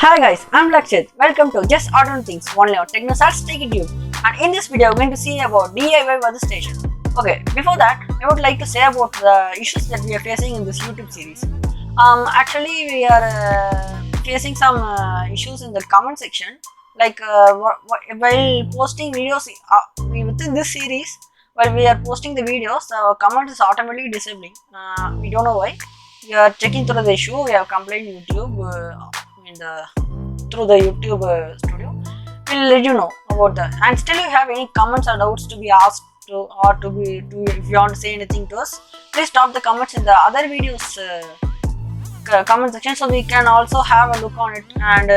Hi guys, I'm Lakshit. Welcome to Just Ordinary Things, only on TechnoWizards TechieTube. And in this video, we're going to see about DIY weather station. Okay, before that, I would like to say about the issues that we are facing in this YouTube series. Actually, we are facing some issues in the comment section. Like while posting videos within this series, while we are posting the videos, our comment is automatically disabling. We don't know why. We are checking through the issue. We have complained YouTube through the YouTube studio. We'll let you know about that. And still, if you have any comments or doubts to be asked if you want to say anything to us, please drop the comments in the other videos comment section, so we can also have a look on it and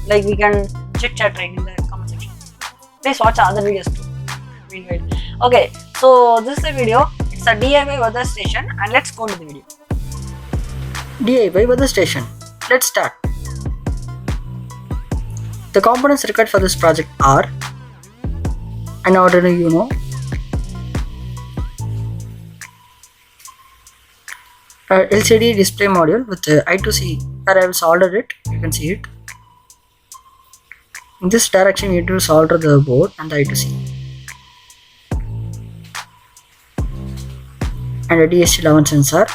like we can chit chat right in the comment section. Please watch other videos too. Meanwhile, okay, so this is the video. It's a DIY weather station, and let's go to the video. DIY weather station. Let's start. The components required for this project are an Arduino, a LCD display module with I2C, where I have soldered it. You can see it. In this direction, we need to solder the board and the I2C. And a DST11 sensor.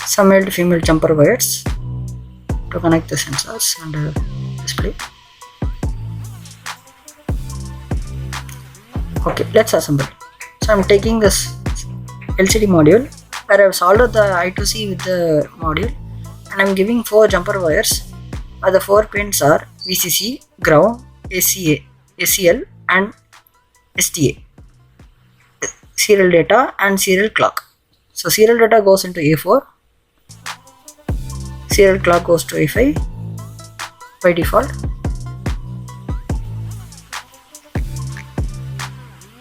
Some male to female jumper wires to connect the sensors and display. Okay, let's assemble. So I'm taking this LCD module where I've soldered the I2C with the module, and I'm giving 4 jumper wires where the 4 pins are VCC, ground, ACL and STA. Serial data and serial clock. So serial data goes into A4, serial clock goes to A5 by default,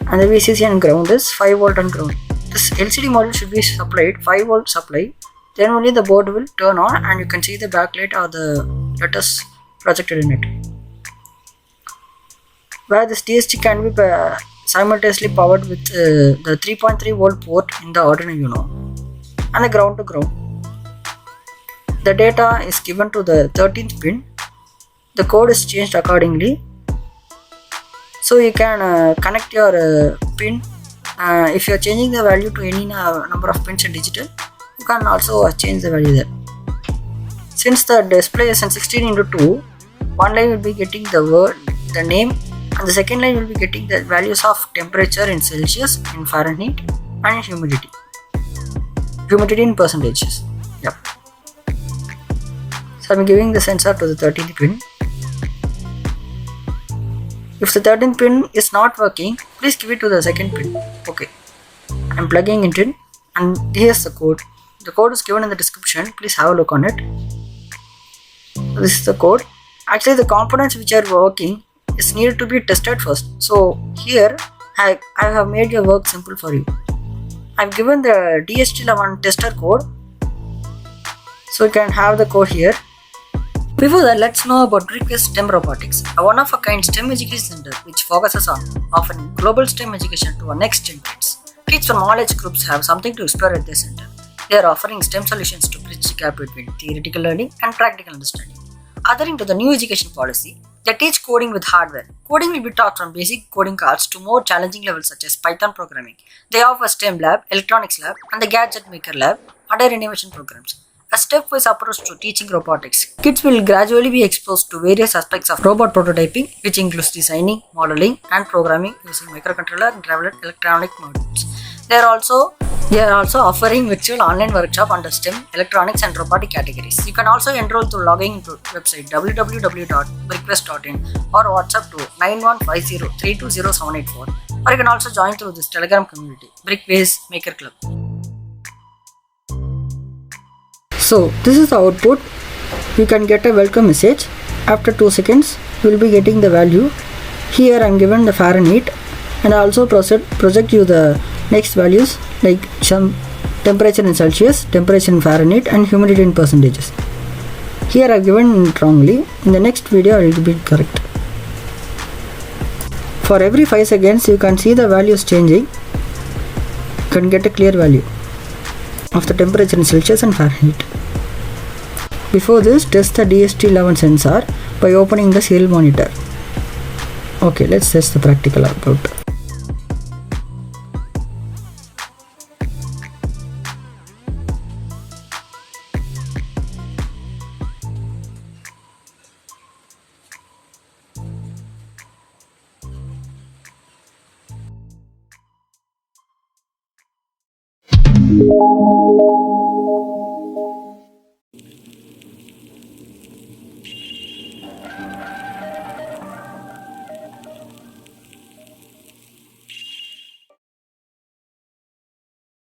and the VCC and ground is 5 volt and ground. This LCD module should be supplied 5 volt supply, then only the board will turn on and you can see the backlight or the letters projected in it. Where this DST can be simultaneously powered with the 3.3 volt port in the Arduino and the ground to ground. The data is given to the 13th pin. The code is changed accordingly. So you can connect your pin. If you are changing the value to any number of pins in digital, you can also change the value there. Since the display is in 16:2, one line will be getting the name, and the second line will be getting the values of temperature in Celsius, in Fahrenheit, and in humidity. Humidity in percentages. Yep. So I'm giving the sensor to the 13th pin. If the 13th pin is not working, please give it to the second pin. Okay. I'm plugging it in, and here's the code. The code is given in the description. Please have a look on it. So this is the code. Actually, the components which are working is needed to be tested first. So here I have made your work simple for you. I've given the DST11 tester code, so you can have the code here. Before that, let's know about BrickWiz STEM Robotics, a one-of-a-kind STEM education center which focuses on offering global STEM education to our next-gen kids. Kids from all age groups have something to explore at their center. They are offering STEM solutions to bridge the gap between theoretical learning and practical understanding. Adhering to the new education policy, they teach coding with hardware. Coding will be taught from basic coding cards to more challenging levels such as Python programming. They offer STEM lab, electronics lab, and the gadget maker lab, other innovation programs. A stepwise approach to teaching robotics. Kids will gradually be exposed to various aspects of robot prototyping, which includes designing, modeling, and programming using microcontroller and tablet electronic modules. They are also offering virtual online workshop under STEM, electronics, and robotic categories. You can also enroll through logging into website www.brickwiz.in or WhatsApp to 9150320784. Or you can also join through this Telegram community, BrickWiz Maker Club. So this is the output. You can get a welcome message. After 2 seconds, you will be getting the value. Here I am given the Fahrenheit, and I also project you the next values like some temperature in Celsius, temperature in Fahrenheit, and humidity in percentages. Here I have given it wrongly. In the next video it will be correct. For every 5 seconds you can see the values changing. You can get a clear value of the temperature in Celsius and Fahrenheit. Before this, test the DST11 sensor by opening the serial monitor. Okay, let's test the practical output.